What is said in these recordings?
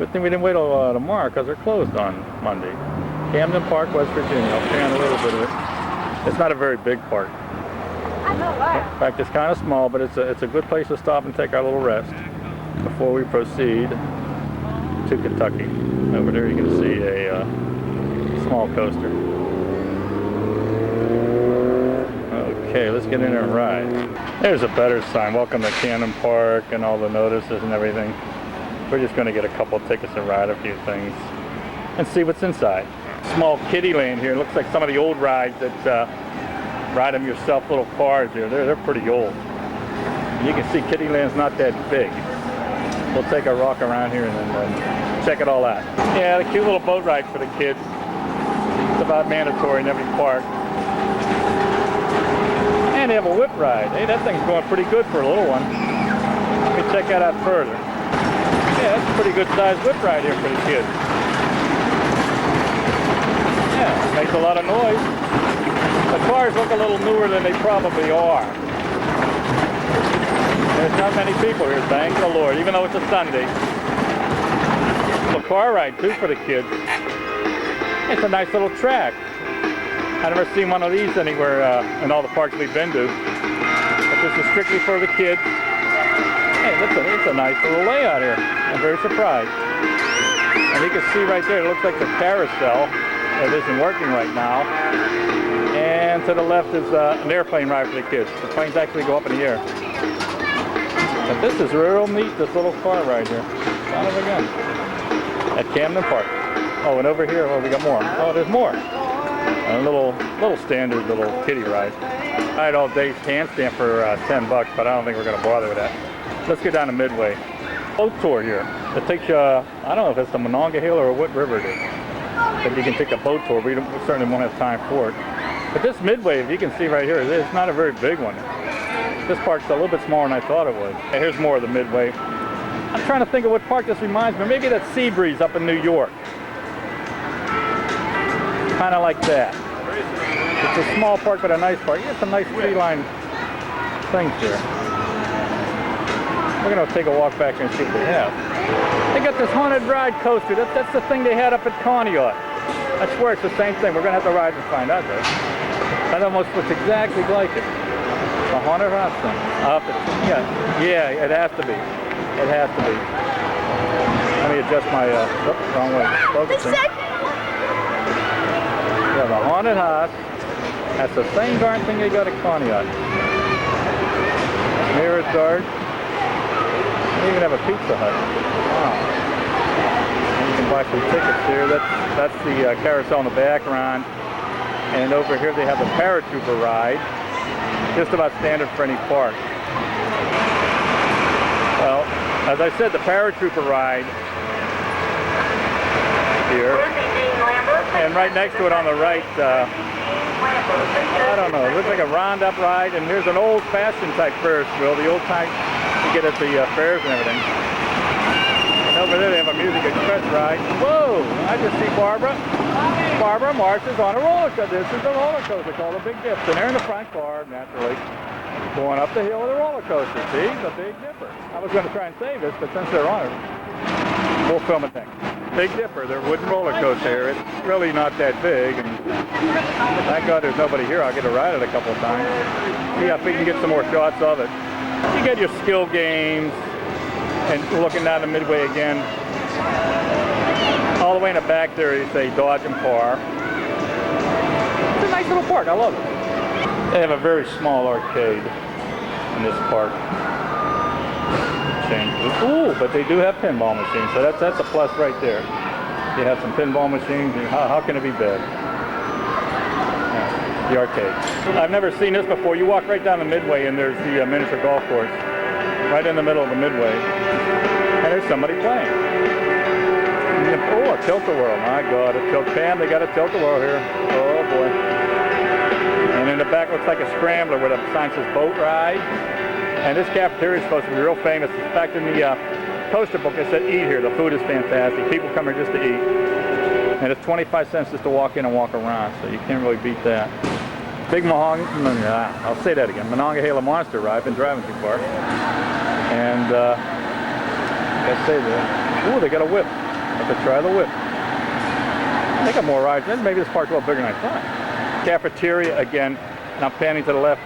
Good thing we didn't wait till tomorrow because they're closed on Monday. Camden Park, West Virginia. I'll pan a little bit of it. It's not a very big park. I know that. In fact, it's kind of small, but it's a good place to stop and take our little rest before we proceed to Kentucky. Over there you can see a small coaster. Okay, let's get in there and ride. There's a better sign. Welcome to Camden Park and all the notices and everything. We're just going to get a couple of tickets and ride a few things and see what's inside. Small kiddie land here. It looks like some of the old rides that ride them yourself little cars here. They're pretty old. You can see Kiddie Land's not that big. We'll take a walk around here and then check it all out. Yeah, the cute little boat ride for the kids. It's about mandatory in every park. And they have a whip ride. Hey, that thing's going pretty good for a little one. Let me check that out further. Yeah, that's a pretty good sized whip ride here for the kids. Yeah, it makes a lot of noise. The cars look a little newer than they probably are. There's not many people here, thank the Lord, even though it's a Sunday. A car ride too for the kids. It's a nice little track. I've never seen one of these anywhere in all the parks we've been to. But this is strictly for the kids. Hey, it's a nice little layout here. I'm very surprised. And you can see right there, it looks like the carousel that isn't working right now. And to the left is an airplane ride for the kids. The planes actually go up in the air. But this is real neat, this little car ride here. Son of a gun. At Camden Park. Oh, and over here, oh, we got more. Oh, there's more. A little standard little kiddie ride. I had all day handstand for $10, but I don't think we're going to bother with that. Let's get down to Midway. Boat tour here. It takes you, I don't know if it's the Monongahela or what river it is. But you can take a boat tour. We certainly won't have time for it. But this Midway, if you can see right here, it's not a very big one. This park's a little bit smaller than I thought it was. And here's more of the Midway. I'm trying to think of what park this reminds me. Maybe that Seabreeze up in New York. Kind of like that. It's a small park, but a nice park. It's some nice tree-lined things here. We're going to take a walk back here and see what they have. They got this haunted ride coaster. That's the thing they had up at Conneaut. I swear it's the same thing. We're going to have to ride and find out though. That almost looks exactly like it. A haunted ride thing. Yeah, it has to be. It has to be. Let me adjust my, wrong way. Focusing. Yeah, the haunted house. That's the same darn thing they got at Conneaut. Mirror dark. They even have a Pizza Hut. Wow. And you can buy some tickets here. That's the carousel in the background. And over here they have the paratrooper ride. Just about standard for any park. Well, as I said, the paratrooper ride here. And right next to it on the right, I don't know, it looks like a roundup ride. And here's an old-fashioned type Ferris wheel, the old type you get at the fairs and everything. And over there they have a Music Express ride. Whoa! I just see Barbara. Barbara Marsh is on a roller coaster. This is a roller coaster called the Big Dipper. And they're in the front car, naturally, going up the hill with a roller coaster. See? The Big Dipper. I was going to try and save this, but since they're on it, we'll film it next. Big Dipper, their wooden roller coaster here. It's really not that big. And thank God there's nobody here. I'll get to ride it a couple of times. See if we can get some more shots of it. You get your skill games and looking down the Midway again. All the way in the back there is a Dodge and Par. It's a nice little park. I love it. They have a very small arcade in this park. Ooh, but they do have pinball machines, so that's a plus right there. You have some pinball machines, and how can it be bad? Yeah, the arcade. I've never seen this before. You walk right down the Midway, and there's the miniature golf course right in the middle of the Midway, and there's somebody playing. Oh, a tilt-a-whirl. My God, a tilt. Bam, they got a tilt-a-whirl here. Oh boy. And in the back looks like a scrambler with a sign says boat ride. And this cafeteria is supposed to be real famous. In fact, in the poster book it said eat here. The food is fantastic. People come here just to eat. And it's 25 cents just to walk in and walk around, so you can't really beat that. Big I'll say that again. Monongahela Monster Ride. I've been driving too far. And let's say that. Ooh, they got a whip. Have to try the whip. They got more rides. Maybe this park's a little bigger than I thought. Cafeteria again, and I'm panning to the left.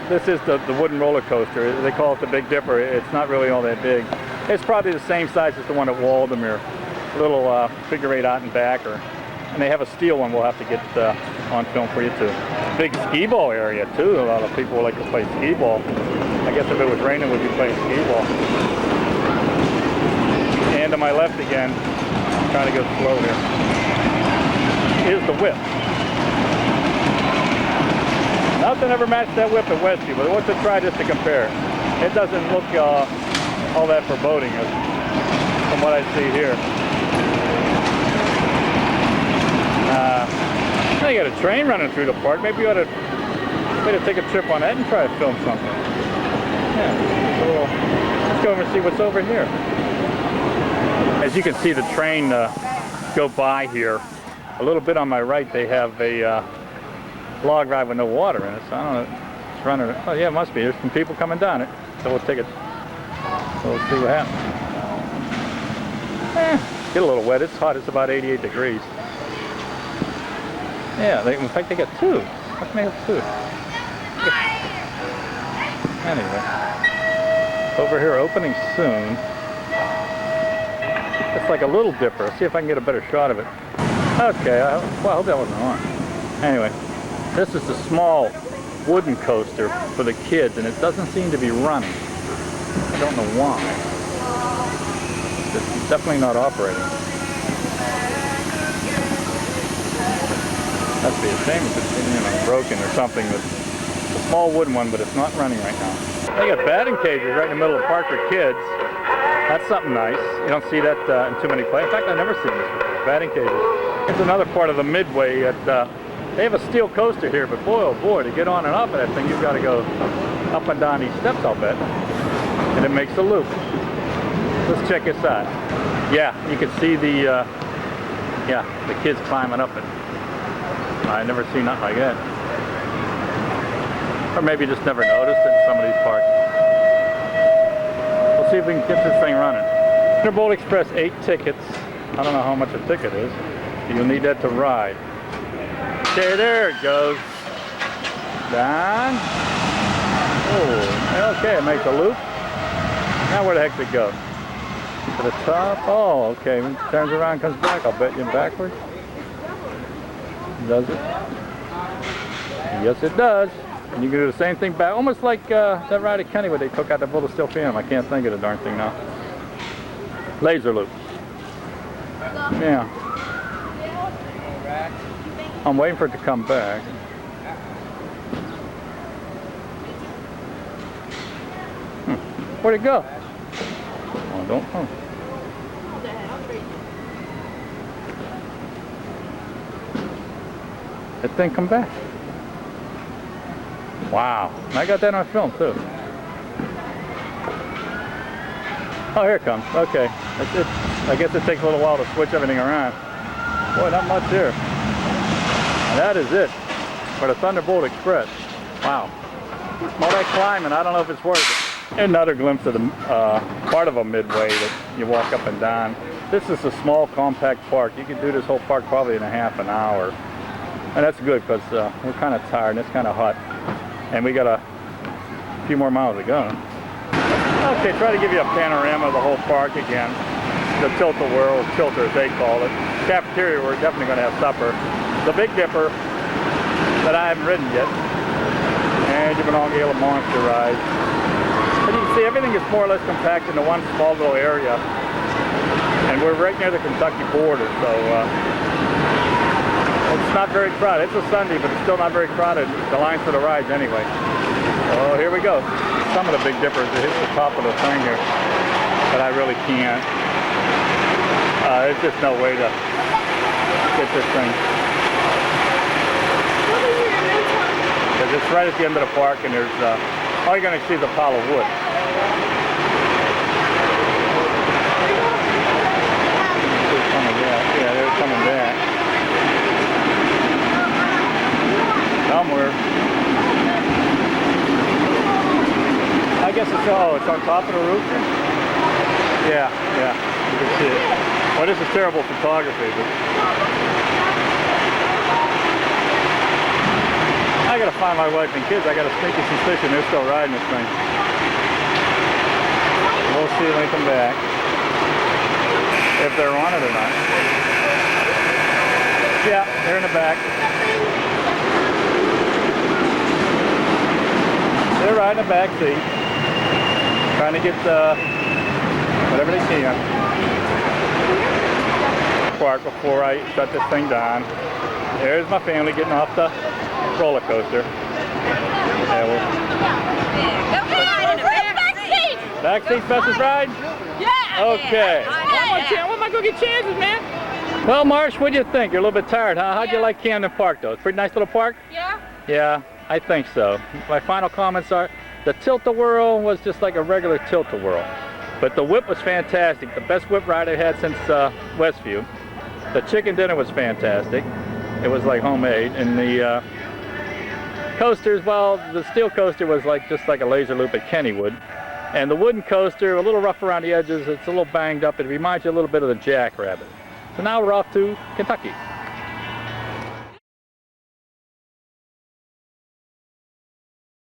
This is the wooden roller coaster. They call it the Big Dipper. It's not really all that big. It's probably the same size as the one at Waldamer. A little figure eight out and back, and they have a steel one we'll have to get on film for you too. Big skee ball area too. A lot of people like to play skee ball. I guess if it was raining, we'd be playing skee ball. And to my left again, I'm trying to go slow here, is the whip. Nothing ever matched that whip at Westview, but let's try just to compare. It doesn't look all that foreboding from what I see here. They got a train running through the park. Maybe you ought to take a trip on that and try to film something. Yeah, let's go over and see what's over here. As you can see, the train go by here. A little bit on my right, they have a log ride with no water in it. So I don't know. It's running. Oh yeah, it must be. There's some people coming down it. So we'll take it. So we'll see what happens. Get a little wet. It's hot. It's about 88 degrees. Yeah, in fact they got two. Let's make it two. Anyway, over here, opening soon. It's like a little dipper. Let's see if I can get a better shot of it. Okay, I hope that wasn't on. Anyway, this is the small wooden coaster for the kids, and it doesn't seem to be running. I don't know why. It's definitely not operating. That'd be a shame if it's broken or something. It's a small wooden one, but it's not running right now. They got batting cages right in the middle of the park for kids. That's something nice. You don't see that in too many places. In fact, I've never seen this before. Batting cages. It's another part of the Midway. They have a steel coaster here, but boy, oh boy, to get on and off of that thing, you've got to go up and down these steps, I'll bet. And it makes a loop. Let's check this out. Yeah, you can see the kids climbing up it. I've never seen nothing like that. Or maybe just never noticed it in some of these parks. We'll see if we can get this thing running. Thunderbolt Express, 8 tickets. I don't know how much a ticket is. You'll need that to ride. Okay, there it goes. Down. Oh, okay, it makes a loop. Now where the heck did it go? To the top? Oh, okay. When it turns around, comes back. I'll bet you backwards. Does it? Yes, it does. And you can do the same thing back. Almost like that ride at Kenny where they took out the bullet steel film. I can't think of the darn thing now. Laser loop. Yeah. I'm waiting for it to come back. Where'd it go? Oh, I don't know. That thing come back. Wow. I got that on film too. Oh, here it comes. Okay. I guess it takes a little while to switch everything around. Boy, not much here. And that is it for the Thunderbolt Express. Wow. All that climbing, I don't know if it's worth it. Another glimpse of the part of a Midway that you walk up and down. This is a small, compact park. You can do this whole park probably in a half an hour. And that's good because we're kind of tired and it's kind of hot. And we got a few more miles to go. Okay, try to give you a panorama of the whole park again. The tilt-a-whirl, tilter as they call it. Cafeteria, we're definitely going to have supper. The Big Dipper that I haven't ridden yet. And you've been on Gala Monster Ride. But you can see everything is more or less compact into one small little area. And we're right near the Kentucky border, so it's not very crowded. It's a Sunday, but it's still not very crowded. The lines for the rides anyway. So here we go. Some of the Big Dippers that hit the top of the thing here. But I really can't. There's just no way to get this thing. Because it's right at the end of the park and there's, all you're going to see is a pile of wood. Yeah, they're coming back. Somewhere. I guess it's on top of the roof here? Yeah, you can see it. Well, this is terrible photography, but I gotta find my wife and kids. I got a sneaky suspicion they're still riding this thing. We'll see when they come back, if they're on it or not. Yeah, they're in the back. They're riding the back seat, trying to get whatever they can. Park before I shut this thing down. There's my family getting off the roller coaster. Yeah, back seat, bestest ride? Yeah! Okay. Yeah. When am I going to get chances, man? Well, Marsh, what do you think? You're a little bit tired, huh? How'd you like Camden Park, though? It's a pretty nice little park? Yeah. Yeah, I think so. My final comments are, the tilt-a-whirl was just like a regular tilt-a-whirl. But the whip was fantastic. The best whip ride I've had since Westview. The chicken dinner was fantastic. It was like homemade. And the coasters, well, the steel coaster was like just like a laser loop at Kennywood. And the wooden coaster, a little rough around the edges, it's a little banged up. It reminds you a little bit of the Jackrabbit. So now we're off to Kentucky.